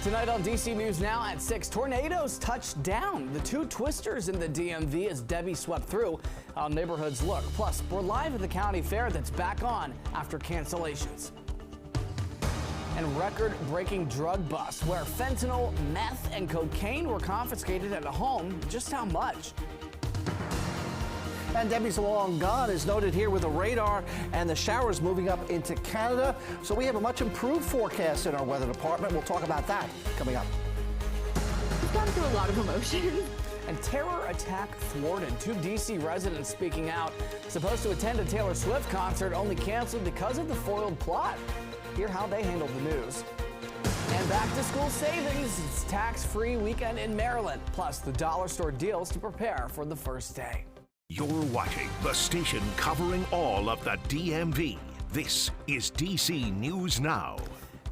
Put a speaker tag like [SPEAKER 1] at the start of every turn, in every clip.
[SPEAKER 1] Tonight on DC News Now at 6, tornadoes touched down. The two twisters in the DMV as Debbie swept through. How neighborhoods look. Plus, we're live at the county fair that's back on after cancellations. And record-breaking drug bust where fentanyl, meth, and cocaine were confiscated at a home. Just how much?
[SPEAKER 2] And Debbie's long gone is noted here with the radar and the showers moving up into Canada. So we have a much improved forecast in our weather department. We'll talk about that coming up.
[SPEAKER 3] We've gone through a lot of emotions.
[SPEAKER 1] And terror attack thwarted. Two D.C. residents speaking out. Supposed to attend a Taylor Swift concert, only canceled because of the foiled plot. Hear how they handled the news. And back to school savings. It's tax-free weekend in Maryland. Plus the dollar store deals to prepare for the first day.
[SPEAKER 4] You're watching the station covering all of the DMV. This is DC News Now.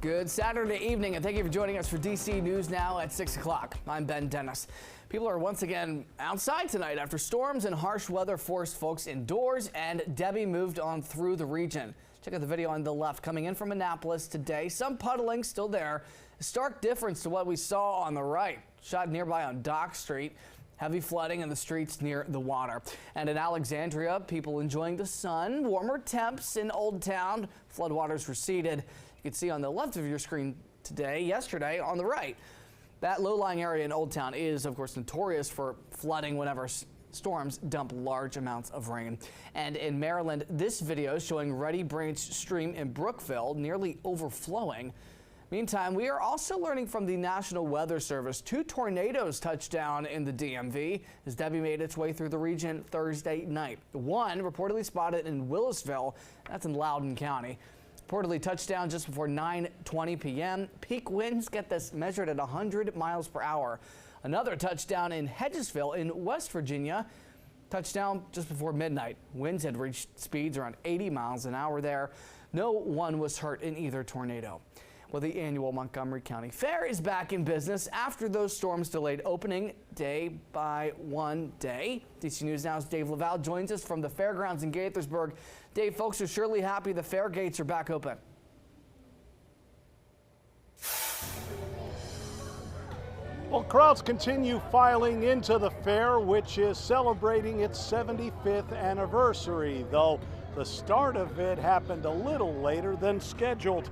[SPEAKER 1] Good Saturday evening, and thank you for joining us for DC News Now at 6 o'clock. I'm Ben Dennis. People are once again outside tonight after storms and harsh weather forced folks indoors, and Debbie moved on through the region. Check out the video on the left coming in from Annapolis today. Some puddling still there. A stark difference to what we saw on the right. Shot nearby on Dock Street. Heavy flooding in the streets near the water. And in Alexandria, people enjoying the sun. Warmer temps in Old Town. Floodwaters receded. You can see on the left of your screen yesterday on the right. That low-lying area in Old Town is, of course, notorious for flooding whenever storms dump large amounts of rain. And in Maryland, this video is showing Ready Branch Stream in Brookville nearly overflowing. Meantime, we are also learning from the National Weather Service. Two tornadoes touched down in the DMV as Debbie made its way through the region Thursday night. One reportedly spotted in Willisville, that's in Loudoun County. Reportedly touched down just before 9:20 p.m. Peak winds, get this, measured at 100 miles per hour. Another touchdown in Hedgesville in West Virginia. Touchdown just before midnight. Winds had reached speeds around 80 miles an hour there. No one was hurt in either tornado. Well, the annual Montgomery County Fair is back in business after those storms delayed opening day by 1 day. DC News Now's Dave Laval joins us from the fairgrounds in Gaithersburg. Dave, folks are surely happy the fair gates are back open.
[SPEAKER 5] Well, crowds continue filing into the fair, which is celebrating its 75th anniversary, though the start of it happened a little later than scheduled.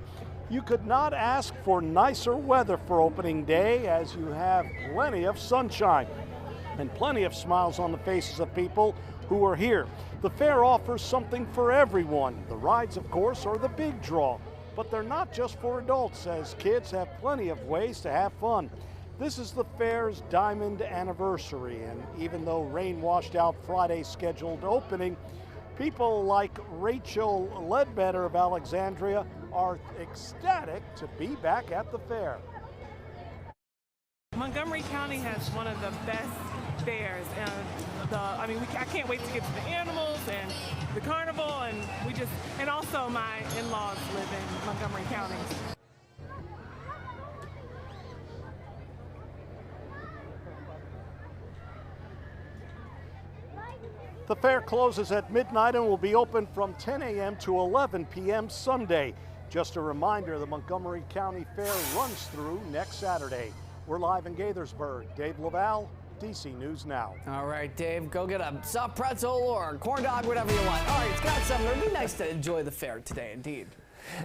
[SPEAKER 5] You could not ask for nicer weather for opening day, as you have plenty of sunshine and plenty of smiles on the faces of people who are here. The fair offers something for everyone. The rides, of course, are the big draw, but they're not just for adults, as kids have plenty of ways to have fun. This is the fair's diamond anniversary, and even though rain washed out Friday's scheduled opening, people like Rachel Ledbetter of Alexandria are ecstatic to be back at the fair.
[SPEAKER 6] Montgomery County has one of the best fairs, and I can't wait to get to the animals and the carnival, and also my in-laws live in Montgomery County.
[SPEAKER 5] The fair closes at midnight and will be open from 10 a.m. to 11 p.m. Sunday. Just a reminder, the Montgomery County Fair runs through next Saturday. We're live in Gaithersburg. Dave Laval, DC News Now.
[SPEAKER 1] All right, Dave, go get a soft pretzel or a corn dog, whatever you want. All right, it's got something. It'd be nice to enjoy the fair today, indeed.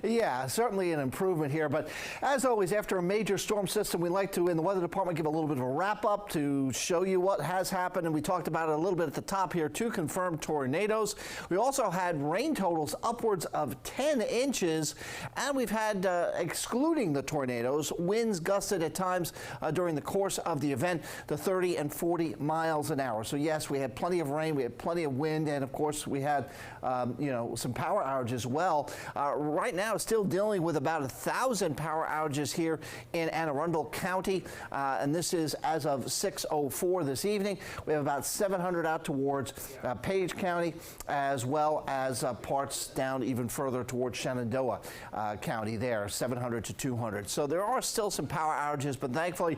[SPEAKER 2] Yeah, certainly an improvement here. But as always, after a major storm system, we like to, in the weather department, give a little bit of a wrap up to show you what has happened. And we talked about it a little bit at the top here, two confirmed tornadoes. We also had rain totals upwards of 10 inches. And we've had, excluding the tornadoes, winds gusted at times during the course of the event to 30 and 40 miles an hour. So yes, we had plenty of rain, we had plenty of wind, and of course we had, some power outages as well. Right now, still dealing with about 1,000 power outages here in Anne Arundel County, and this is as of 6:04 this evening. We have about 700 out towards Page County, as well as parts down even further towards Shenandoah County there, 700 to 200. So there are still some power outages, but thankfully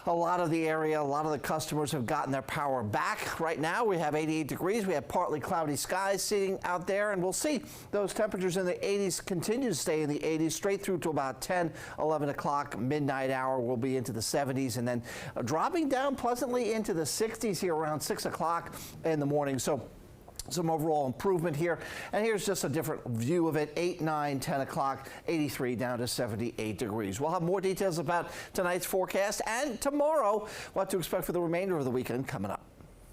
[SPEAKER 2] a lot of the area, a lot of the customers have gotten their power back. Right now we have 88 degrees. We have partly cloudy skies sitting out there, and we'll see those temperatures in the 80s continue continue to stay in the 80s straight through to about 10, 11 o'clock. Midnight hour will be into the 70s and then dropping down pleasantly into the 60s here around 6 o'clock in the morning. So some overall improvement here. And here's just a different view of it. 8, 9, 10 o'clock, 83 down to 78 degrees. We'll have more details about tonight's forecast and tomorrow what to expect for the remainder of the weekend coming up.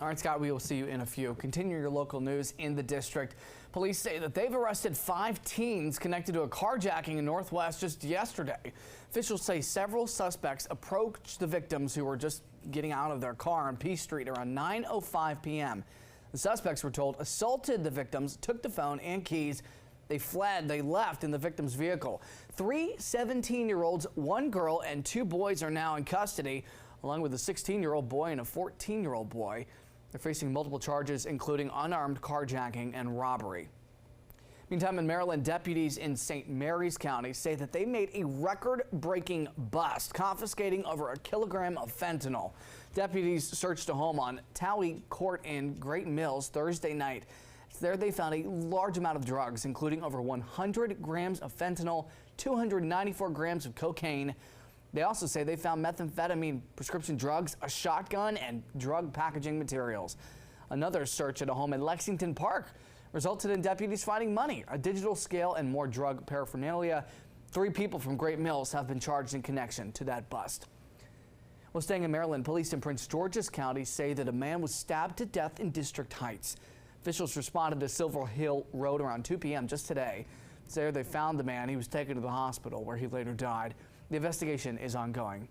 [SPEAKER 1] All right, Scott, we will see you in a few. Continue your local news in the district. Police say that they've arrested 5 teens connected to a carjacking in Northwest just yesterday. Officials say several suspects approached the victims who were just getting out of their car on Peace Street around 9:05 p.m. The suspects were told assaulted the victims, took the phone and keys. They fled. They left in the victim's vehicle. 3 17-year-olds, 1 girl, and 2 boys are now in custody, along with a 16-year-old boy and a 14-year-old boy. They're facing multiple charges, including unarmed carjacking and robbery. Meantime, in Maryland, deputies in St. Mary's County say that they made a record-breaking bust, confiscating over 1 kilogram of fentanyl. Deputies searched a home on Towey Court in Great Mills Thursday night. There they found a large amount of drugs, including over 100 grams of fentanyl, 294 grams of cocaine. They also say they found methamphetamine, prescription drugs, a shotgun, and drug packaging materials. Another search at a home in Lexington Park resulted in deputies finding money, a digital scale, and more drug paraphernalia. 3 people from Great Mills have been charged in connection to that bust. Well, staying in Maryland, police in Prince George's County say that a man was stabbed to death in District Heights. Officials responded to Silver Hill Road around 2 p.m. just today. There they found the man. He was taken to the hospital where he later died. The investigation is ongoing.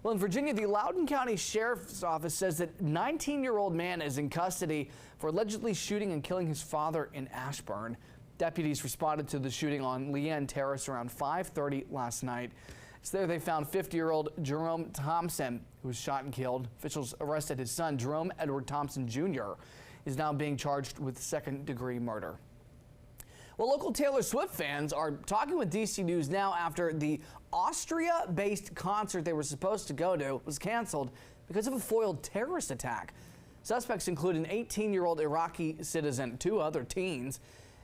[SPEAKER 1] Well, in Virginia, the Loudoun County Sheriff's Office says that 19-year-old man is in custody for allegedly shooting and killing his father in Ashburn. Deputies responded to the shooting on Leanne Terrace around 5:30 last night. There they found 50-year-old Jerome Thompson, who was shot and killed. Officials arrested his son, Jerome Edward Thompson Jr., is now being charged with second-degree murder. Well, local Taylor Swift fans are talking with DC News now after the Austria-based concert they were supposed to go to was canceled because of a foiled terrorist attack. Suspects include an 18-year-old Iraqi citizen, 2 other teens.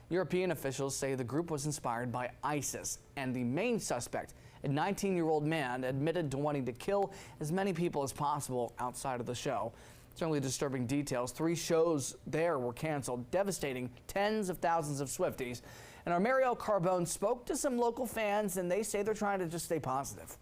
[SPEAKER 1] European officials say the group was inspired by ISIS, and the main suspect, a 19-year-old man, admitted to wanting to kill as many people as possible outside of the show. Certainly disturbing details. 3 shows there were canceled, devastating tens of thousands of Swifties. And our Mario Carbone spoke to some local fans, and they say they're trying to just stay positive.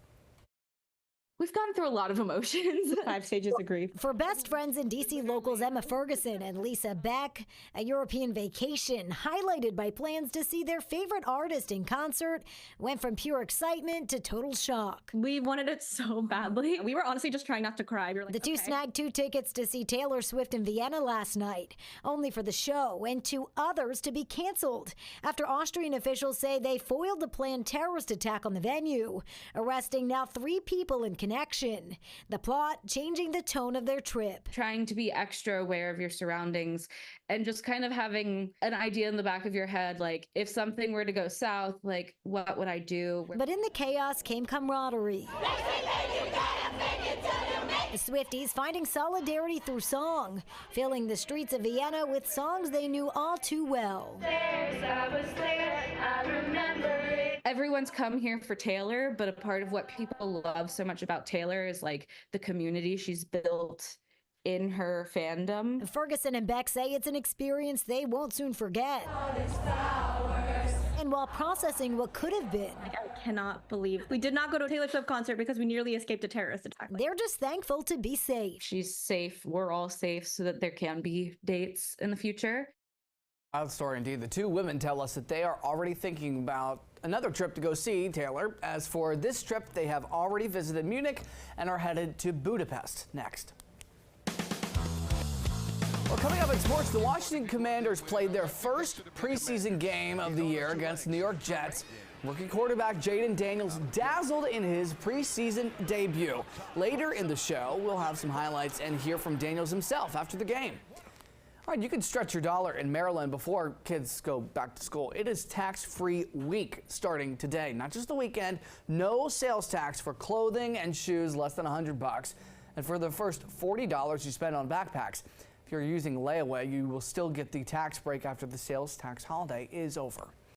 [SPEAKER 3] We've gone through a lot of emotions.
[SPEAKER 7] 5 stages of grief.
[SPEAKER 8] For best friends in D.C. locals Emma Ferguson and Lisa Beck, a European vacation highlighted by plans to see their favorite artist in concert went from pure excitement to total shock.
[SPEAKER 7] We wanted it so badly. We were honestly just trying not to cry. We were like,
[SPEAKER 8] The 2 snagged 2 tickets to see Taylor Swift in Vienna last night, only for the show and 2 others to be canceled after Austrian officials say they foiled the planned terrorist attack on the venue, arresting now 3 people in connection. The plot changing the tone of their trip.
[SPEAKER 9] Trying to be extra aware of your surroundings and just kind of having an idea in the back of your head, like if something were to go south, like what would I do?
[SPEAKER 8] But in the chaos came camaraderie. The Swifties finding solidarity through song, filling the streets of Vienna with songs they knew all too well.
[SPEAKER 9] Everyone's come here for Taylor, but a part of what people love so much about Taylor is like the community she's built in her fandom.
[SPEAKER 8] Ferguson and Beck say it's an experience they won't soon forget. And while processing what could have been,
[SPEAKER 7] I cannot believe we did not go to a Taylor Swift concert because we nearly escaped a terrorist attack.
[SPEAKER 8] They're just thankful to be safe.
[SPEAKER 9] She's safe. We're all safe so that there can be dates in the future.
[SPEAKER 1] Wild story indeed. The 2 women tell us that they are already thinking about another trip to go see Taylor. As for this trip, they have already visited Munich and are headed to Budapest next. Well, coming up in sports, the Washington Commanders played their first preseason game of the year against the New York Jets. Rookie quarterback Jaden Daniels dazzled in his preseason debut. Later in the show, we'll have some highlights and hear from Daniels himself after the game. All right, you can stretch your dollar in Maryland before kids go back to school. It is tax-free week starting today. Not just the weekend, no sales tax for clothing and shoes less than $100. And for the first $40 you spend on backpacks, if you're using layaway, you will still get the tax break after the sales tax holiday is over.